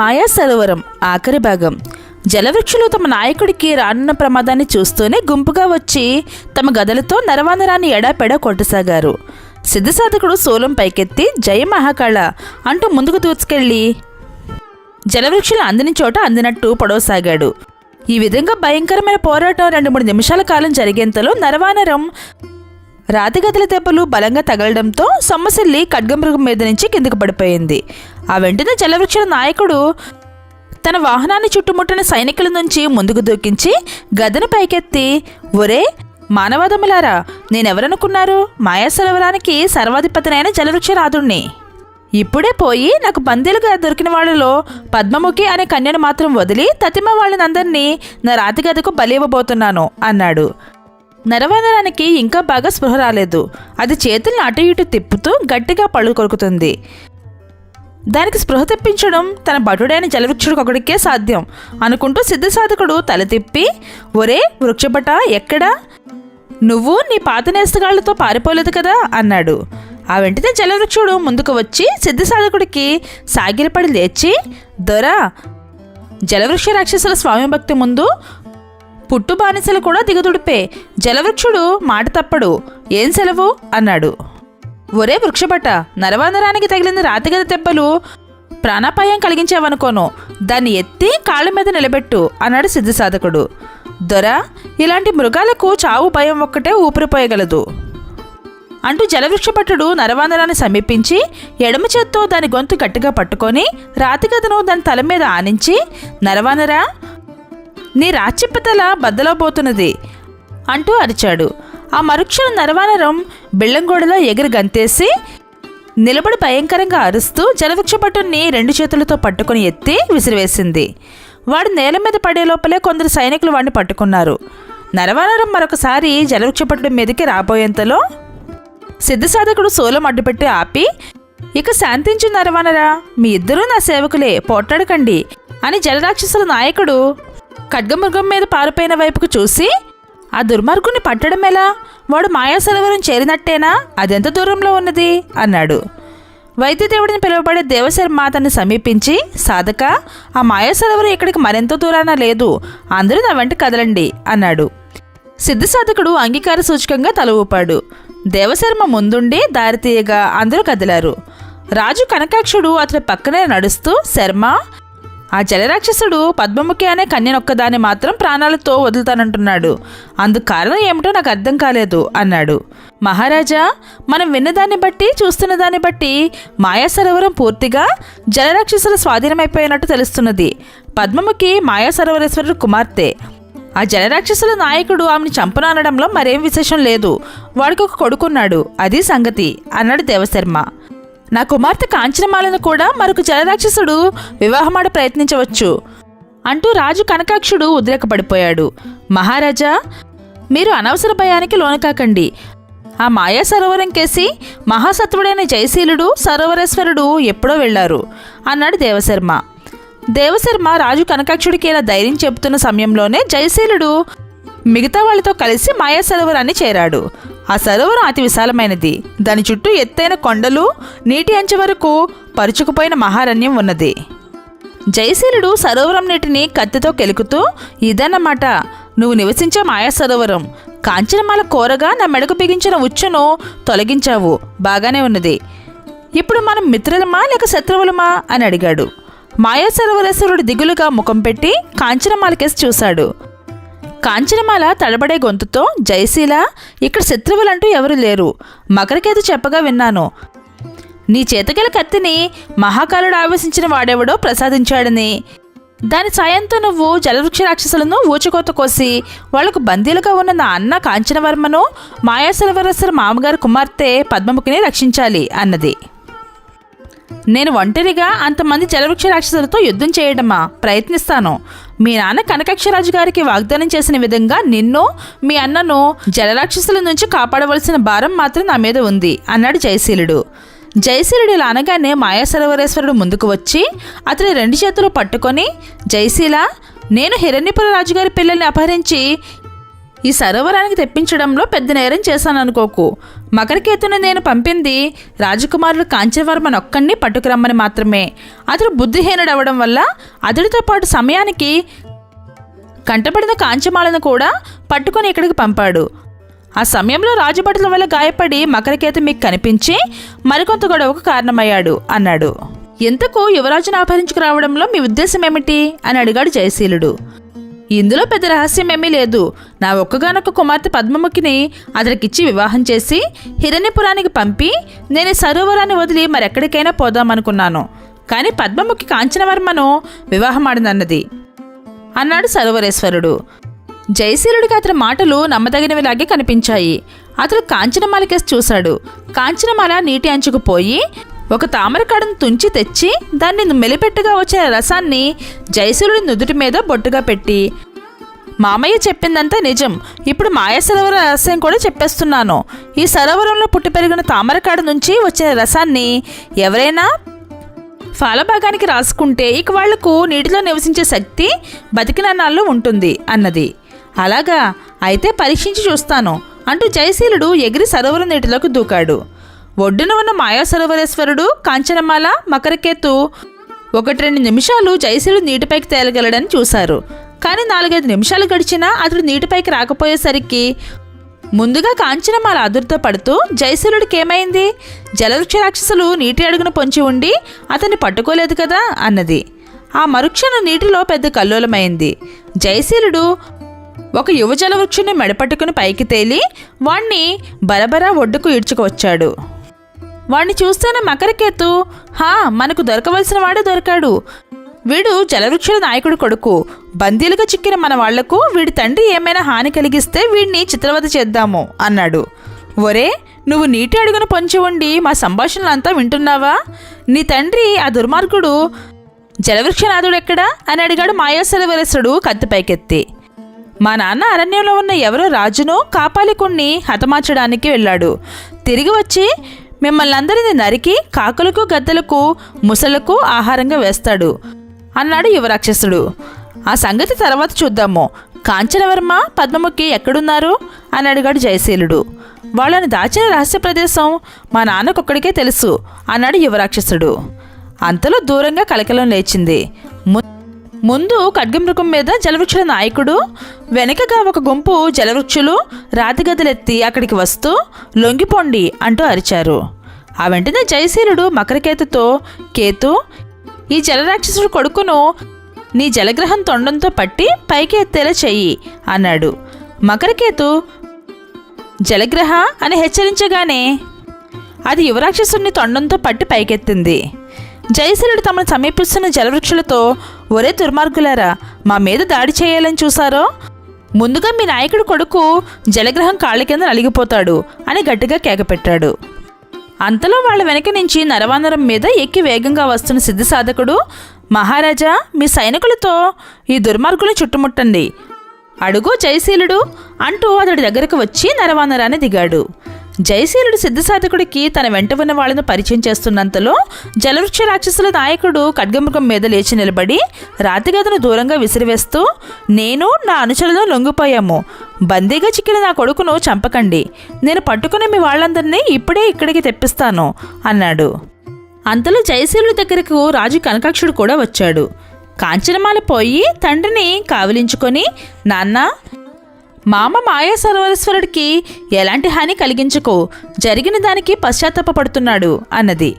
మాయా సరోవరం ఆఖరి భాగం. జలవృక్షులు తమ నాయకుడికి రానున్న ప్రమాదాన్ని చూస్తూనే గుంపుగా వచ్చి తమ గదలతో నరవానరాన్ని ఎడాపెడా కొట్టసాగారు. సిద్ధసాధకుడు శూలం పైకెత్తి జయ మహాకాళ అంటూ ముందుకు దూసుకెళ్లి జలవృక్షులు అందని చోట అందినట్టు పొడవసాగాడు. ఈ విధంగా భయంకరమైన పోరాటం 2-3 నిమిషాల కాలం జరిగేంతలో నరవానరం రాతిగదల దెబ్బలు బలంగా తగలడంతో సొమ్మసిల్లి ఖడ్గమృగం మీద నుంచి కిందకు పడిపోయింది. ఆ వెంటనే జలవృక్షుల నాయకుడు తన వాహనాన్ని చుట్టుముట్టిన సైనికుల నుంచి ముందుకు దూకించి గదను పైకెత్తి, ఒరే మానవాదములారా, నేనెవరనుకున్నారు? మాయా సరోవరానికి సర్వాధిపతినైన జలవృక్షరాధుణ్ణి. ఇప్పుడే పోయి నాకు బందీలుగా దొరికిన వాళ్ళలో పద్మముఖి అనే కన్యను మాత్రం వదిలి తతిమ వాళ్ళనందరినీ నా రాతిగదకు బలివ్వబోతున్నాను అన్నాడు. నరవానరానికి ఇంకా బాగా స్పృహ రాలేదు. అది చేతుల్ని అటు ఇటు తిప్పుతూ గట్టిగా పళ్ళు కొరుకుతుంది. దానికి స్పృహ తెప్పించడం తన భటుడైన జలవృక్షుడికి ఒకడికే సాధ్యం అనుకుంటూ సిద్ధసాధకుడు తల తిప్పి, ఒరే వృక్షభట, ఎక్కడా? నువ్వు నీ పాత నేస్తగాళ్లతో పారిపోలేదు కదా అన్నాడు. ఆ వెంటనే జలవృక్షుడు ముందుకు వచ్చి సిద్ధసాధకుడికి సాగిలపడి లేచి, దొరా, జలవృక్ష రాక్షసుల స్వామి భక్తి ముందు పుట్టు బానిసలు కూడా దిగదుడిపే. జలవృక్షుడు మాట తప్పడు, ఏం సెలవు అన్నాడు. ఒరే వృక్షభట, నరవానరానికి తగిలిన రాతిగద దెబ్బలు ప్రాణాపాయం కలిగించావనుకోను, దాన్ని ఎత్తి కాళ్ళ మీద నిలబెట్టు అన్నాడు సిద్ధసాధకుడు. దొరా, ఇలాంటి మృగాలకు చావు భయం ఒక్కటే ఊపిరిపోయగలదు అంటూ జలవృక్షభటుడు నరవానరాన్ని సమీపించి ఎడమ చేత్తో దాని గొంతు గట్టిగా పట్టుకొని రాతిగదను దాని తల మీద ఆనించి, నరవానరా, నీ రాచిప్పతల బద్దలబోతున్నది అంటూ అరిచాడు. ఆ మరుక్షణం నరవానరం బిళ్ళంగోడలో ఎగిరి గంతేసి నిలబడి భయంకరంగా అరుస్తూ జలవృక్షభటుణ్ణి 2 చేతులతో పట్టుకుని ఎత్తి విసిరివేసింది. వాడు నేల మీద పడే లోపలే కొందరు సైనికులు వాడిని పట్టుకున్నారు. నరవానరం మరొకసారి జలవృక్షభటుడి మీదకి రాబోయేంతలో సిద్ధసాధకుడు శూలం అడ్డుపెట్టి ఆపి, ఇక శాంతించు నరవానరా, మీ ఇద్దరూ నా సేవకులే, పోట్లాడకండి అని జలరాక్షసుల నాయకుడు ఖడ్గమృగం మీద పారిపోయిన వైపుకు చూసి, ఆ దుర్మార్గుని పట్టడం ఎలా? వాడు మాయా సరోవరం చేరినట్టేనా? అదెంత దూరంలో ఉన్నది అన్నాడు. వైద్యదేవుడిని పిలువబడే దేవశర్మ అతన్ని సమీపించి, సాధక, ఆ మాయా సరోవరం ఇక్కడికి మరెంతో దూరాన లేదు, అందరూ నా వెంట కదలండి అన్నాడు. సిద్ధసాధకుడు అంగీకార సూచకంగా తల ఊపాడు. దేవశర్మ ముందుండి దారితీయగా అందరూ కదిలారు. రాజు కనకాక్షుడు అతని పక్కనే నడుస్తూ, శర్మ, ఆ జలరాక్షసుడు పద్మముఖి అనే కన్యనొక్కదాన్ని మాత్రం ప్రాణాలతో వదులుతానంటున్నాడు. అందుకు కారణం ఏమిటో నాకు అర్థం కాలేదు అన్నాడు. మహారాజా, మనం విన్నదాన్ని బట్టి చూస్తున్న దాన్ని బట్టి మాయా సరోవరం పూర్తిగా జలరాక్షసుల స్వాధీనమైపోయినట్టు తెలుస్తున్నది. పద్మముఖి మాయా సరోవరేశ్వరుడు కుమార్తె. ఆ జలరాక్షసుల నాయకుడు ఆమెను చంపను అనడంలో మరేం విశేషం లేదు. వాడికి ఒక కొడుకున్నాడు, అది సంగతి అన్నాడు దేవశర్మ. నా కుమార్తె కాంచనమాలను కూడా మరొక జలరాక్షసుడు వివాహమాడ ప్రయత్నించవచ్చు అంటూ రాజు కనకాక్షుడు ఉద్రేకపడిపోయాడు. మహారాజా, మీరు అనవసర భయానికి లోనకాకండి. ఆ మాయా సరోవరం కేసి మహాసత్వుడైన జయశీలుడు సరోవరేశ్వరుడు ఎప్పుడో వెళ్లారు అన్నాడు దేవశర్మ. దేవశర్మ రాజు కనకాక్షుడికి ఇలా ధైర్యం చెబుతున్న సమయంలోనే జయశీలుడు మిగతా వాళ్ళతో కలిసి మాయా సరోవరాన్ని చేరాడు. ఆ సరోవరం అతి విశాలమైనది. దాని చుట్టూ ఎత్తైన కొండలు, నీటి అంచు వరకు పరుచుకుపోయిన మహారణ్యం ఉన్నది. జయశీలుడు సరోవరం నీటిని కత్తితో కెలుకుతూ, ఇదన్నమాట నువ్వు నివసించే మాయా సరోవరం. కాంచనమాల కోరగా నా మెడకు బిగించిన ఉచ్చును తొలగించావు, బాగానే ఉన్నది. ఇప్పుడు మనం మిత్రులమా లేక శత్రువులమా అని అడిగాడు. మాయా సరోవరేశ్వరుడు దిగులుగా ముఖం పెట్టి కాంచనమాలకేసి చూశాడు. కాంచనమాల తడబడే గొంతుతో, జయశీల, ఇక్కడ శత్రువులంటూ ఎవరు లేరు. మకరకేతు చెప్పగా విన్నాను. నీ చేతగల కత్తిని మహాకాలుడు ఆవేశించిన వాడెవడో ప్రసాదించాడని. దాని సాయంతో నువ్వు జలవృక్ష రాక్షసులను ఊచకోత కోసి వాళ్లకు బందీలుగా ఉన్న నా అన్న కాంచనవర్మను, మాయా సరోవరేశ్వర మామగారి కుమార్తె పద్మముఖిని రక్షించాలి అన్నది. నేను ఒంటరిగా అంతమంది జలవృక్ష రాక్షసులతో యుద్ధం చేయడమా? ప్రయత్నిస్తాను. మీ నాన్న కనకాక్షరాజు గారికి వాగ్దానం చేసిన విధంగా నిన్ను, మీ అన్నను జలరాక్షసుల నుంచి కాపాడవలసిన భారం మాత్రం నా మీద ఉంది అన్నాడు జయశీలుడు. జయశీలుడు ఇలా అనగానే మాయా సరోవరేశ్వరుడు ముందుకు వచ్చి అతని 2 చేతులు పట్టుకొని, జయశీల, నేను హిరణ్యపుర రాజుగారి పిల్లల్ని అపహరించి ఈ సరోవరానికి తెప్పించడంలో పెద్ద నేరం చేశాననుకోకు. మకరకేతుని నేను పంపింది రాజకుమారుడు కాంచనవర్మను ఒక్కడిని పట్టుకురమ్మని మాత్రమే. అతడు బుద్ధిహీనుడవడం వల్ల అతడితో పాటు సమయానికి కంటపడిన కాంచమాలను కూడా పట్టుకొని ఇక్కడికి పంపాడు. ఆ సమయంలో రాజభటుల వల్ల గాయపడి మకరకేతు మీకు కనిపించి మరికొంత గొడవకు కారణమయ్యాడు అన్నాడు. ఎంతకు యువరాజును అపహరించుకురావడంలో మీ ఉద్దేశం ఏమిటి అని అడిగాడు జయశీలుడు. ఇందులో పెద్ద రహస్యమేమీ లేదు. నా ఒక్కగానొక్క కుమార్తె పద్మముఖిని అతడికిచ్చి వివాహం చేసి హిరణ్యపురానికి పంపి నేను సరోవరాన్ని వదిలి మరెక్కడికైనా పోదామనుకున్నాను. కానీ పద్మముఖి కాంచనవర్మను వివాహమాడినన్నది అన్నాడు సరోవరేశ్వరుడు. జయశీలుడికి అతని మాటలు నమ్మదగినవిలాగే కనిపించాయి. అతడు కాంచనమాల కేసు చూశాడు. కాంచనమాల నీటి అంచుకు పోయి ఒక తామరకాడను తుంచి తెచ్చి దాన్ని మెలిపెట్టుగా వచ్చిన రసాన్ని జయశీలుడి నుదుటి మీద బొట్టుగా పెట్టి, మామయ్య చెప్పిందంతా నిజం, ఇప్పుడు మాయా సరోవర రహస్యం కూడా చెప్పేస్తున్నాను. ఈ సరోవరంలో పుట్టి పెరిగిన తామరకాడ నుంచి వచ్చిన రసాన్ని ఎవరైనా ఫాలభాగానికి రాసుకుంటే ఇక వాళ్లకు నీటిలో నివసించే శక్తి బతికినన్నాళ్ళు ఉంటుంది అన్నది. అలాగా, అయితే పరీక్షించి చూస్తాను అంటూ జయశీలుడు ఎగిరి సరోవరం నీటిలోకి దూకాడు. ఒడ్డున ఉన్న మాయా సరోవరేశ్వరుడు, కాంచనమాల, మకరకేతు 1-2 నిమిషాలు జయశీలుడు నీటిపైకి తేలగలడని చూశారు. కానీ 4-5 నిమిషాలు గడిచినా అతడు నీటిపైకి రాకపోయేసరికి ముందుగా కాంచనమాల అదురుతో పడుతూ జయశీలుడికి ఏమైంది, జలవృక్ష రాక్షసులు నీటి అడుగున పొంచి ఉండి అతన్ని పట్టుకోలేదు కదా అన్నది. ఆ మరుక్షణం నీటిలో పెద్ద కల్లోలమైంది. జయశీలుడు ఒక యువ జలవృక్షుని మెడపట్టుకుని పైకి తేలి వాణ్ణి బరబరా ఒడ్డుకు ఈడ్చుకువచ్చాడు. వాణ్ణి చూస్తేనే మకరకేతు, మనకు దొరకవలసిన వాడే దొరికాడు. వీడు జలవృక్షుల నాయకుడు కొడుకు. బందీలుగా చిక్కిన మన వాళ్లకు వీడి తండ్రి ఏమైనా హాని కలిగిస్తే వీడిని చిత్రవద చేద్దాము అన్నాడు. ఒరే, నువ్వు నీటి అడుగున పొంచి ఉండి మా సంభాషణలంతా వింటున్నావా? నీ తండ్రి ఆ దుర్మార్గుడు జలవృక్షనాథుడెక్కడా అని అడిగాడు మాయాసరోవరేశ్వరుడు కత్తిపైకెత్తి. మా నాన్న అరణ్యంలో ఉన్న ఎవరో రాజును కాపాలికుణ్ణి హతమార్చడానికి వెళ్ళాడు. తిరిగి వచ్చి మిమ్మల్ని అందరినీ నరికి కాకులకు, గద్దలకు, ముసలకు ఆహారంగా వేస్తాడు అన్నాడు యువరాక్షసుడు. ఆ సంగతి తర్వాత చూద్దాము. కాంచనవర్మ, పద్మముఖి ఎక్కడున్నారు అని అడిగాడు జయశీలుడు. వాళ్ళని దాచిన రహస్య ప్రదేశం మా నాన్నకొక్కడికే తెలుసు అన్నాడు యువరాక్షసుడు. అంతలో దూరంగా కలకలం లేచింది. ముందు ఖడ్గమృగం మీద జలవృక్షుల నాయకుడు, వెనకగా ఒక గుంపు జలవృక్షులు రాతిగదలెత్తి అక్కడికి వస్తూ లొంగిపోండి అంటూ అరిచారు. ఆ వెంటనే జయశీలుడు మకరకేతుతో, కేతు, ఈ జలరాక్షసుడు కొడుకును నీ జలగ్రహం తొండంతో పట్టి పైకి ఎత్తేలా చెయ్యి అన్నాడు. మకరకేతు జలగ్రహ అని హెచ్చరించగానే అది యువరాక్షసుడిని తొండంతో పట్టి పైకెత్తింది. జయశీలుడు తమను సమీపిస్తున్న జలవృక్షులతో, ఒరే దుర్మార్గులారా, మా మీద దాడి చేయాలని చూసారో? ముందుగా మీ నాయకుడు కొడుకు జలగ్రహం కాళ్ళ కింద నలిగిపోతాడు అని గట్టిగా కేకపెట్టాడు. అంతలో వాళ్ళ వెనక నుంచి నరవానరం మీద ఎక్కి వేగంగా వస్తున్న సిద్ధిసాధకుడు, మహారాజా, మీ సైనికులతో ఈ దుర్మార్గులను చుట్టుముట్టండి అడుగు జయశీలుడు అంటూ అతడి దగ్గరకు వచ్చి నరవానరాన్ని దిగాడు. జయశీలుడు సిద్ధిసాధకుడికి తన వెంట ఉన్న వాళ్ళను పరిచయం చేస్తున్నంతలో జలవృక్ష రాక్షసుల నాయకుడు ఖడ్గమృగం మీద లేచి నిలబడి రాతిగదను దూరంగా విసిరివేస్తూ, నేను నా అనుచరులను లొంగిపోయాము. బందీగా చిక్కిన నా కొడుకును చంపకండి. నేను పట్టుకుని మీ వాళ్ళందరినీ ఇప్పుడే ఇక్కడికి తెప్పిస్తాను అన్నాడు. అంతలో జయశీలుడి దగ్గరకు రాజు కనకాక్షుడు కూడా వచ్చాడు. కాంచనమాల పోయి తండ్రిని కావిలించుకొని, నాన్న, మామ మాయా సరోవరేశ్వరుడికి ఎలాంటి హాని కలిగించుకో, జరిగిన దానికి పశ్చాత్తాపడుతున్నాడు అన్నది.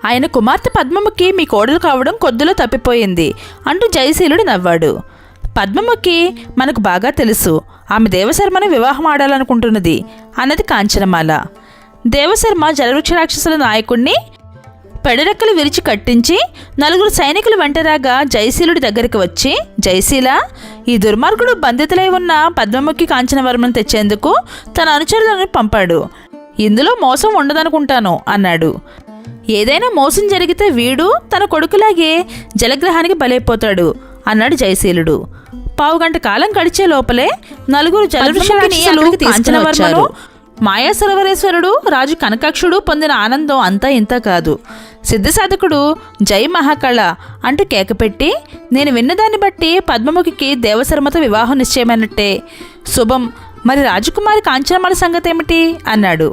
ఆయన కుమార్తె పద్మముఖి మీ కోడలు కావడం కొద్దిలో తప్పిపోయింది అంటూ జయశీలుడు నవ్వాడు. పద్మముఖి మనకు బాగా తెలుసు. ఆమె దేవశర్మను వివాహం ఆడాలనుకుంటున్నది అన్నది కాంచనమాల. దేవశర్మ జలవృక్ష రాక్షసుల నాయకుడిని పెడరెక్కలు విరిచి కట్టించి 4 సైనికులు వెంటరాగా జయశీలుడి దగ్గరికి వచ్చి, జయశీల, ఈ దుర్మార్గుడు బంధితులై ఉన్న పద్మముఖి కాంచనవర్మను తెచ్చేందుకు తన అనుచరులను పంపాడు. ఇందులో మోసం ఉండదనుకుంటాను అన్నాడు. ఏదైనా మోసం జరిగితే వీడు తన కొడుకులాగే జలగ్రహానికి బలైపోతాడు అన్నాడు జయశీలుడు. 1/2 గంట కాలం గడిచే లోపలే 4 జలవృక్ష రాక్షసులు కాంచనవర్మను, మాయా సరోవరేశ్వరుడు, రాజు కనకాక్షుడు పొందిన ఆనందం అంతా ఇంత కాదు. సిద్ధిసాధకుడు జై మహాకళ అంటూ కేకపెట్టి, నేను విన్నదాన్ని బట్టి పద్మముఖికి దేవశర్మతో వివాహం నిశ్చయమైనట్టే. శుభం. మరి రాజకుమారి కాంచనమాల సంగతి ఏమిటి అన్నాడు.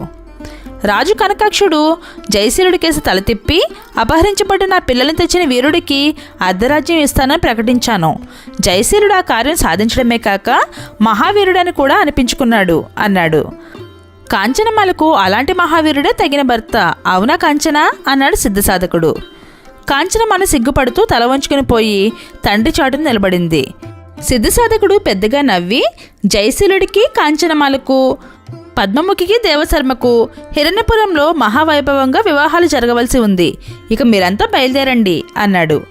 రాజు కనకాక్షుడు జయశీలుడి కేసు తల తిప్పి అపహరించబడిన నా పిల్లల్ని తెచ్చిన వీరుడికి అర్ధరాజ్యం ఇస్తానని ప్రకటించాను. జయశీలుడు ఆ కార్యం సాధించడమే కాక మహావీరుడని కూడా అనిపించుకున్నాడు అన్నాడు. కాంచనమాలకు అలాంటి మహావీరుడే తగిన భర్త, అవునా కాంచన అన్నాడు సిద్ధసాధకుడు. కాంచనమాల సిగ్గుపడుతూ తల వంచుకుని పోయి తండ్రి చాటును నిలబడింది. సిద్ధసాధకుడు పెద్దగా నవ్వి జయశీలుడికి కాంచనమాలకు పద్మముఖికి దేవశర్మకు హిరణ్యపురంలో మహావైభవంగా వివాహాలు జరగవలసి ఉంది. ఇక మీరంతా బయలుదేరండి అన్నాడు.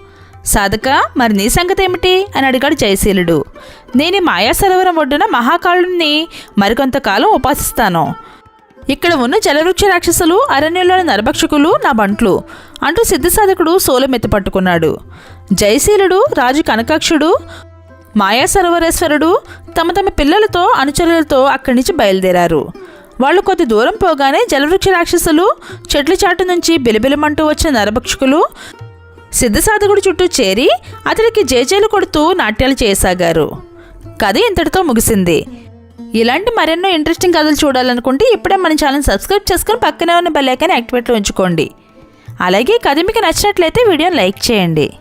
సాధక, మరి నీ సంగతి ఏమిటి అని అడిగాడు జయశీలుడు. నేను మాయా సరోవరం ఒడ్డున మహాకాళుని మరికొంతకాలం ఉపాసిస్తాను. ఇక్కడ ఉన్న జలవృక్ష రాక్షసులు, అరణ్యంలోని నరభక్షకులు నా బంట్లు అంటూ సిద్ధసాధకుడు సోలం ఎత్తి పట్టుకున్నాడు. జయశీలుడు, రాజు కనకాక్షుడు, మాయా సరోవరేశ్వరుడు తమ తమ పిల్లలతో అనుచరులతో అక్కడి నుంచి బయలుదేరారు. వాళ్ళు కొద్ది దూరం పోగానే జలవృక్ష రాక్షసులు, చెట్ల చాటు నుంచి బిలబిలమంటూ వచ్చిన నరభక్షకులు సిద్ధసాధకుడు చుట్టూ చేరి అతడికి జేజేలు కొడుతూ నాట్యాలు చేయసాగారు. కథ ఇంతటితో ముగిసింది. ఇలాంటి మరెన్నో ఇంట్రెస్టింగ్ కథలు చూడాలనుకుంటే ఇప్పుడే మన ఛానల్ సబ్స్క్రైబ్ చేసుకుని పక్కనే ఉన్న బెల్ ఐకాన్ యాక్టివేట్లో ఉంచుకోండి. అలాగే కథ మీకు నచ్చినట్లయితే వీడియోని లైక్ చేయండి.